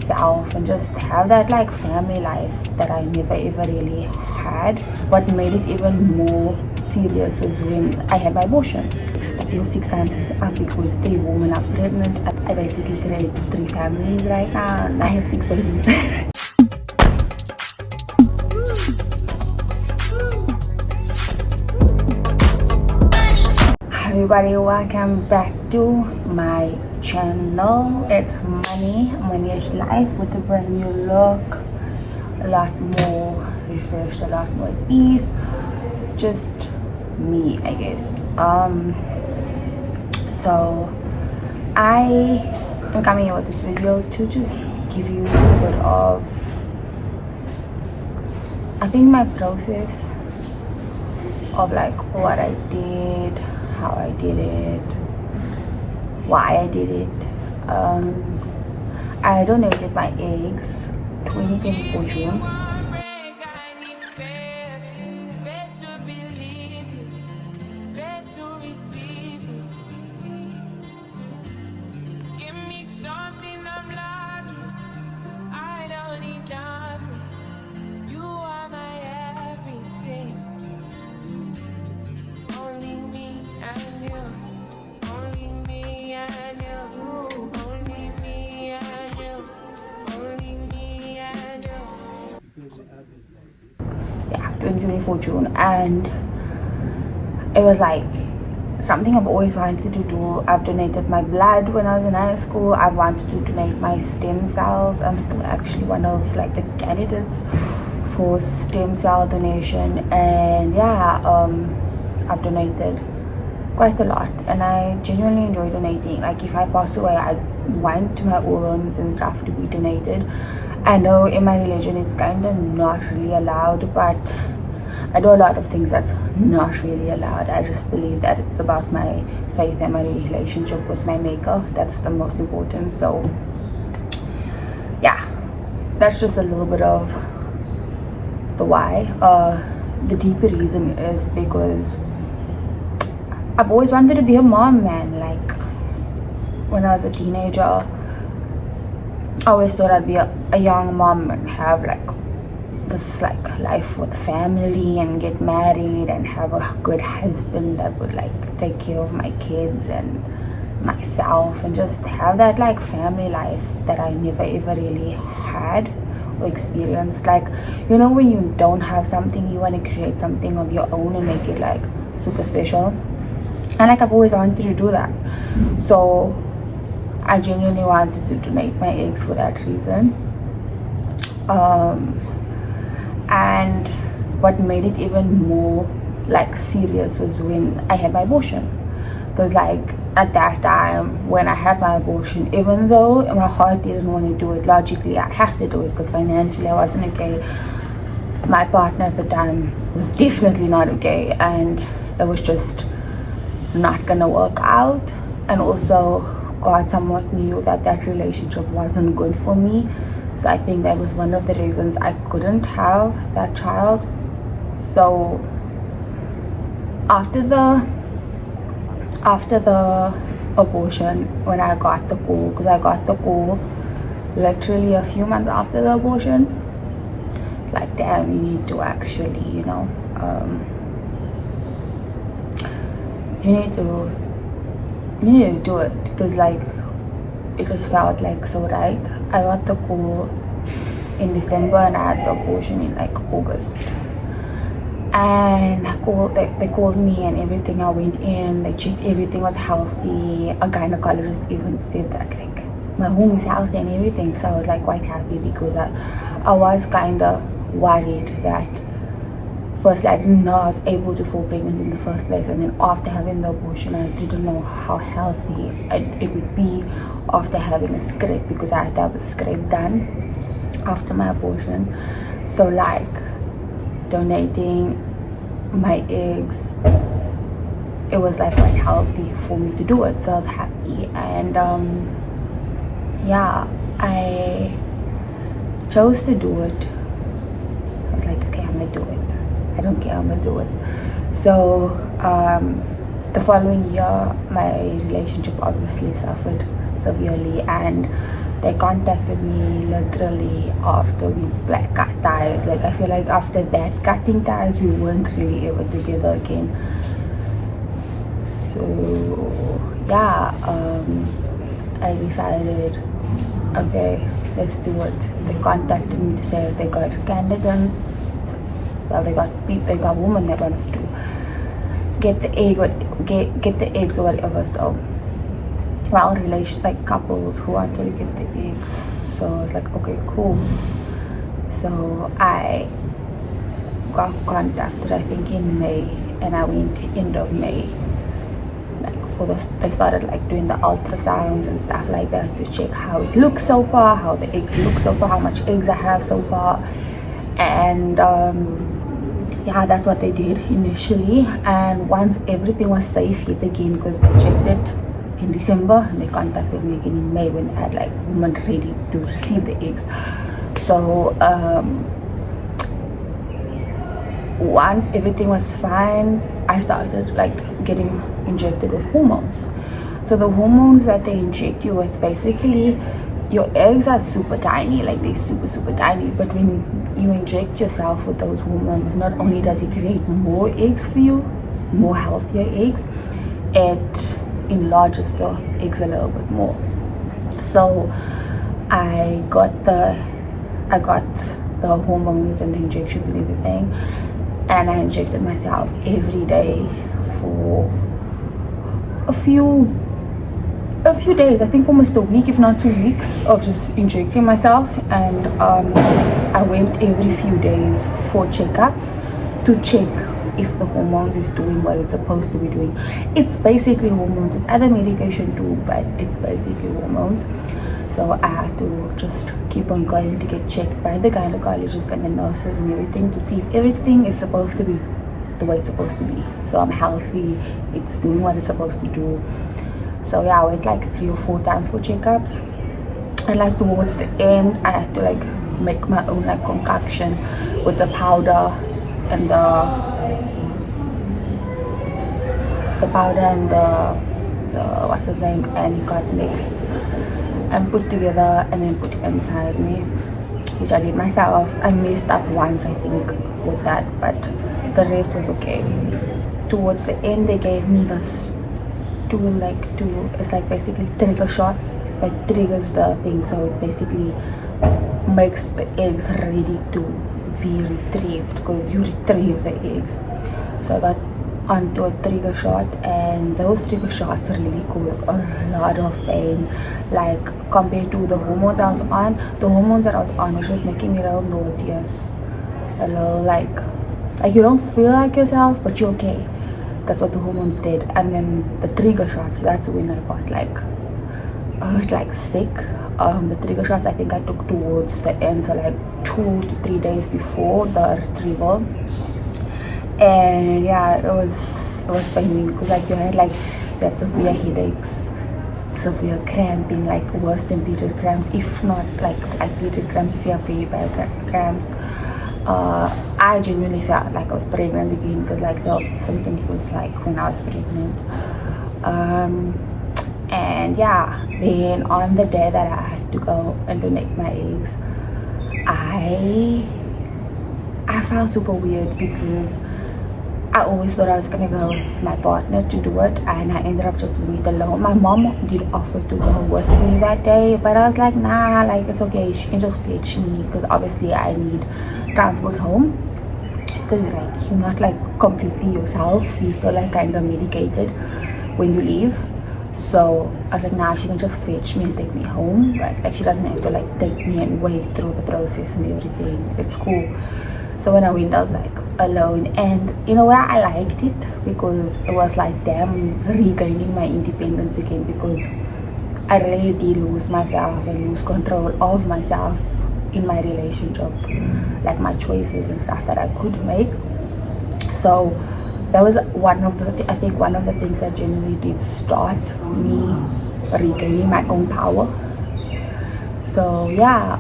myself and just have that like family life that I never ever really had. What made it even more serious was when I had my abortion. Your 6 times is up because 3 women are pregnant. I basically created 3 families right now and I have 6 babies. Everybody, welcome back to my channel. It's Moneyish Life with a brand new look, a lot more refreshed, a lot more at peace. Just me, I guess. So I am coming here with this video to just give you a little bit of, I think, my process of like what I did, how I did it, why I did it. I donated my eggs 2024 June. Yeah, 2024 June, and it was like something I've always wanted to do. I've donated my blood when I was in high school. I've wanted to donate my stem cells. I'm still actually one of like the candidates for stem cell donation, and yeah, I've donated quite a lot and I genuinely enjoy donating. Like if I pass away, I want my organs and stuff to be donated. I know in my religion it's kind of not really allowed, but I do a lot of things that's not really allowed. I just believe that it's about my faith and my relationship with my maker. That's the most important. So yeah, that's just a little bit of the why. The deeper reason is because I've always wanted to be a mom, man. Like when I was a teenager, I always thought I'd be a young mom and have like this like life with family and get married and have a good husband that would like take care of my kids and myself and just have that like family life that I never ever really had or experienced. Like, you know, when you don't have something, you want to create something of your own and make it like super special. And like I've always wanted to do that. So I genuinely wanted to donate my eggs for that reason. And what made it even more like serious was when I had my abortion. Because like at that time when I had my abortion, even though my heart didn't want to do it, logically I had to do it because financially I wasn't okay. My partner at the time was definitely not okay, and it was just not gonna work out. And also God somewhat knew that that relationship wasn't good for me, so I think that was one of the reasons I couldn't have that child. So after the abortion, when I got the call, because I got the call literally a few months after the abortion, like, damn, you need to actually, you know, you need to do it, because like it just felt like so right. I got the call in December and I had the abortion in like August, and they called me and everything. I went in, they checked everything was healthy. A gynecologist even said that like my womb is healthy and everything. So I was like quite happy, because I was kind of worried that firstly I didn't know I was able to fall pregnant in the first place, and then after having the abortion I didn't know how healthy it would be after having a script, because I had to have a script done after my abortion. So like donating my eggs, it was like quite healthy for me to do it, so I was happy. And yeah, I chose to do it. I was like, okay, I'm gonna do it. I don't care, I'm gonna do it. So the following year my relationship obviously suffered severely, and they contacted me literally after we like cut ties. Like I feel like after that cutting ties, we weren't really ever together again. So yeah, I decided, okay, let's do it. They contacted me to say they got candidates. Well, they got women that wants to get the eggs or whatever. So, well, relation like couples who wanted to get the eggs. So I was like, okay, cool. So I got contacted, I think in May, and I went end of May. Like they started like doing the ultrasounds and stuff like that to check how it looks so far, how the eggs look so far, how much eggs I have so far, and yeah, that's what they did initially. And once everything was safe yet again, because they checked it in December and they contacted me again in May when they had like women ready to receive the eggs. So once everything was fine, I started like getting injected with hormones. So the hormones that they inject you with, basically your eggs are super tiny, like they're super tiny, but when you inject yourself with those hormones, not only does it create more eggs for you, more healthier eggs, it enlarges your eggs a little bit more. So I got the hormones and the injections and everything, and I injected myself every day for a few days, I think almost a week, if not 2 weeks, of just injecting myself. And I went every few days for checkups to check if the hormones is doing what it's supposed to be doing. It's basically hormones. It's other medication too, but it's basically hormones. So I had to just keep on going to get checked by the gynecologist and the nurses and everything to see if everything is supposed to be the way it's supposed to be. So I'm healthy, it's doing what it's supposed to do. So yeah, I went like 3 or 4 times for checkups. And like towards the end, I had to like make my own like concoction with the powder and the what's his name, and it got mixed and put together and then put inside me, which I did myself. I messed up once, I think, with that, but the rest was okay. Towards the end, they gave me this it's like basically trigger shots, like triggers the thing, so it basically makes the eggs ready to be retrieved, because you retrieve the eggs. So I got onto a trigger shot, and those trigger shots really cause a lot of pain, like compared to the hormones I was on. The hormones that I was on was just making me a little nauseous, a little like you don't feel like yourself, but you're okay. That's what the hormones did. And then the trigger shots, that's when I got like sick. The trigger shots I think I took towards the end, so like 2 to 3 days before the retrieval. And yeah, it was paining, because like you had severe headaches, severe cramping, like worse than period cramps, if not like period cramps, if you have really bad cramps. I genuinely felt like I was pregnant again, because like the symptoms was like when I was pregnant. And yeah, then on the day that I had to go and donate my eggs, I felt super weird, because I always thought I was gonna go with my partner to do it, and I ended up just doing it alone. My mom did offer to go with me that day, but I was like, nah, like it's okay, she can just fetch me, because obviously I need transport home, because like you're not like completely yourself, you're still like kind of medicated when you leave. So I was like, nah, she can just fetch me and take me home, right? Like she doesn't have to like take me and wait through the process and everything. It's cool. So when I went, I was like alone, and in a way I liked it, because it was like damn, regaining my independence again, because I really did lose myself and lose control of myself in my relationship, like my choices and stuff that I could make. So that was one of the things that genuinely did start me regaining my own power. So yeah,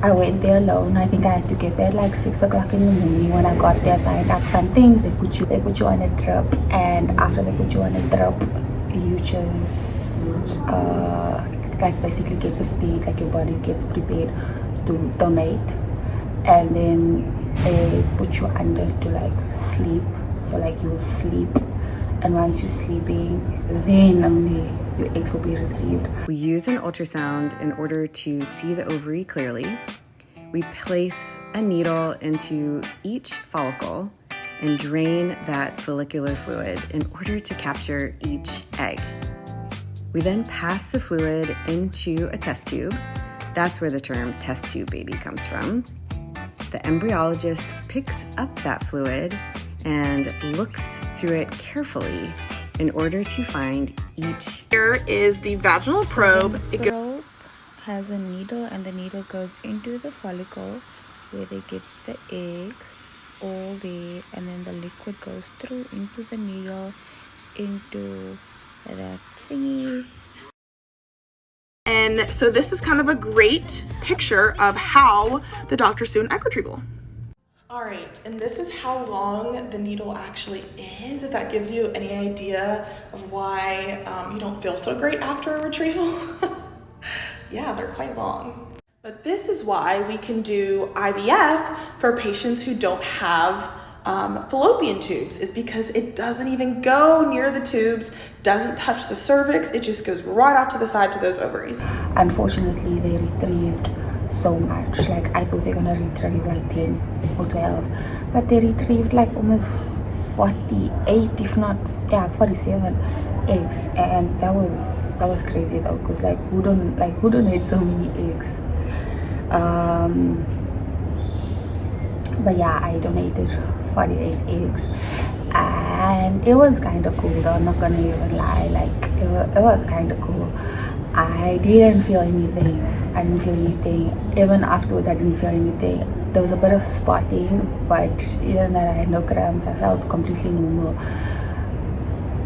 I went there alone. I think I had to get there at like 6 o'clock in the morning. When I got there, signed up some things. They put you on a drip, and after they put you on a drip, you just like basically get prepared, like your body gets prepared to donate, and then they put you under to like sleep, so like you will sleep, and once you're sleeping, then only your eggs will be retrieved. We use an ultrasound in order to see the ovary clearly. We place a needle into each follicle and drain that follicular fluid in order to capture each egg. We then pass the fluid into a test tube. That's where the term test tube baby comes from. The embryologist picks up that fluid and looks through it carefully in order to find each. Here is the vaginal probe. The probe has a needle, and the needle goes into the follicle where they get the eggs all there, and then the liquid goes through into the needle into that thingy. And so this is kind of a great picture of how the doctors do an egg retrieval. All right, and this is how long the needle actually is, if that gives you any idea of why you don't feel so great after a retrieval. Yeah, they're quite long. But this is why we can do IVF for patients who don't have fallopian tubes, is because it doesn't even go near the tubes, doesn't touch the cervix, it just goes right off to the side to those ovaries. Unfortunately, they retrieved so much. Like, I thought they're gonna retrieve like 10 or 12, but they retrieved like almost 48, if not 47 eggs, and that was crazy though, because like who donates so many eggs? But yeah, I donated 48 eggs, and it was kind of cool though, I'm not gonna even lie. Like, it was kind of cool. I didn't feel anything. Even afterwards, I didn't feel anything. There was a bit of spotting, but even that I had no cramps, I felt completely normal.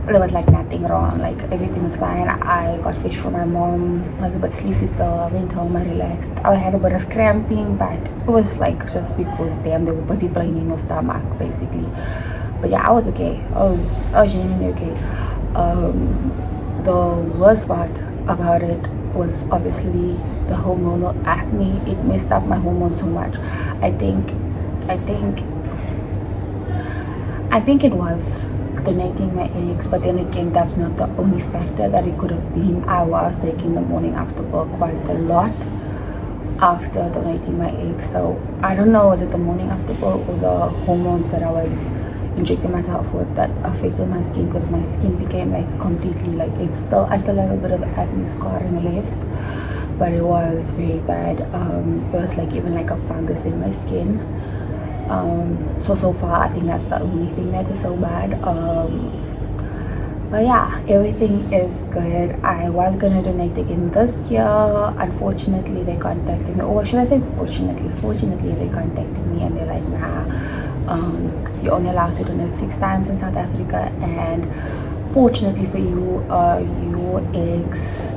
There was like nothing wrong, like everything was fine. I got fish from my mom. I was a bit sleepy still. I went home, I relaxed. I had a bit of cramping, but it was like just because damn, they were busy playing in my stomach basically. But yeah, I was okay. I was genuinely okay. The worst part about it was obviously the hormonal acne. It messed up my hormones so much. I think it was donating my eggs, but then again, that's not the only factor that it could have been. I was taking the morning after work quite a lot after donating my eggs, so I don't know, was it the morning after work or the hormones that I was injecting myself with that affected my skin, because my skin became like completely like, I still have a bit of acne scarring left, but it was very bad. It was like even like a fungus in my skin. So far I think that's the only thing that is so bad. But yeah, everything is good. I was gonna donate again this year. Unfortunately, they contacted me, or should I say fortunately they contacted me, and they're like, nah, you're only allowed to donate 6 times in South Africa, and fortunately for you, your eggs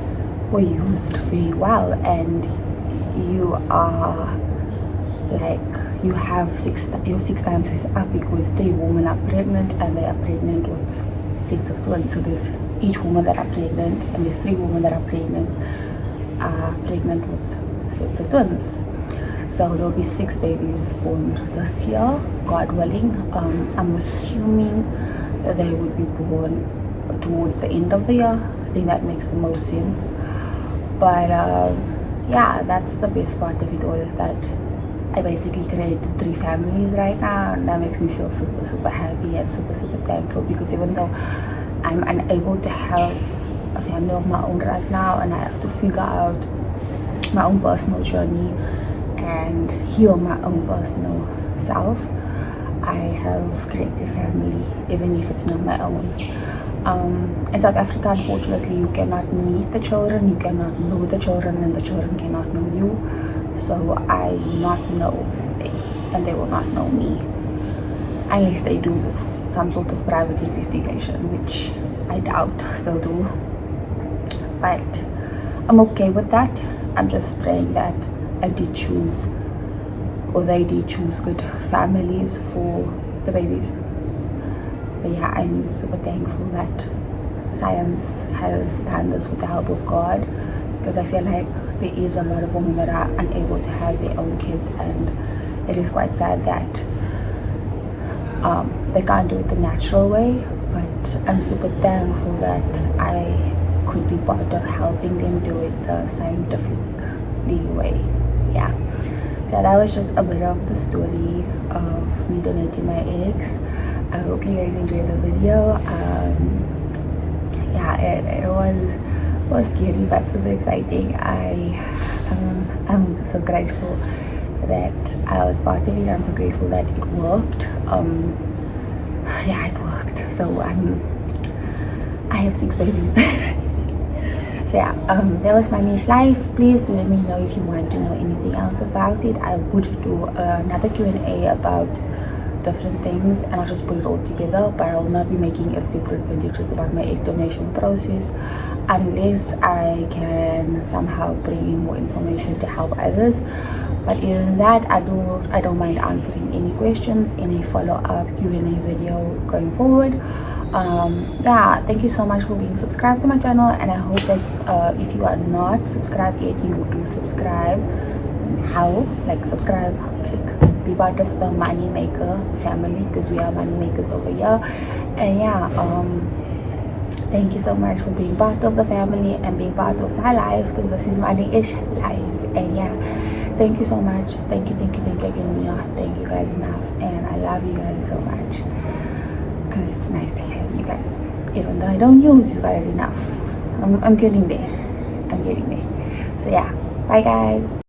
were used very well, and you are like, you have your 6 times is up because 3 women are pregnant, and they are pregnant with sets of twins. So there's each woman that are pregnant, and there's 3 women that are pregnant with sets of twins. So there'll be 6 babies born this year, God willing. I'm assuming that they would be born towards the end of the year. I think that makes the most sense. But yeah, that's the best part of it all, is that I basically created 3 families right now, and that makes me feel super happy and super thankful, because even though I'm unable to have a family of my own right now, and I have to figure out my own personal journey and heal my own personal self, I have created family, even if it's not my own. In South Africa, unfortunately, you cannot meet the children, you cannot know the children, and the children cannot know you. So I will not know them, and they will not know me, unless they do some sort of private investigation, which I doubt they'll do. But I'm okay with that. I'm just praying that I did choose, or they did choose, good families for the babies. But yeah, I'm super thankful that science has done this with the help of God, because I feel like there is a lot of women that are unable to have their own kids, and it is quite sad that they can't do it the natural way. But I'm super thankful that I could be part of helping them do it the scientifically way. Yeah, so that was just a bit of the story of me donating my eggs. I hope you guys enjoyed the video. Yeah, it was scary but super exciting. I'm so grateful that I was part of it. I'm so grateful that it worked. Yeah, it worked. So I have 6 babies. So yeah, that was my niche life. Please do let me know if you want to know anything else about it. I would do another Q&A about different things, and I'll just put it all together, but I will not be making a separate video just about my egg donation process unless I can somehow bring in more information to help others. But other than that, I don't mind answering any questions in a follow-up Q&A video going forward. Yeah, thank you so much for being subscribed to my channel, and I hope that if you are not subscribed yet, you do subscribe. How? Like, subscribe, click, be part of the money maker family, because we are money makers over here. And yeah, thank you so much for being part of the family and being part of my life, because this is money-ish life. And yeah, thank you so much. Thank you again, Mia. Thank you guys enough, and I love you guys so much, because it's nice to have you guys, even though I don't use you guys enough. I'm getting there. So yeah, bye guys.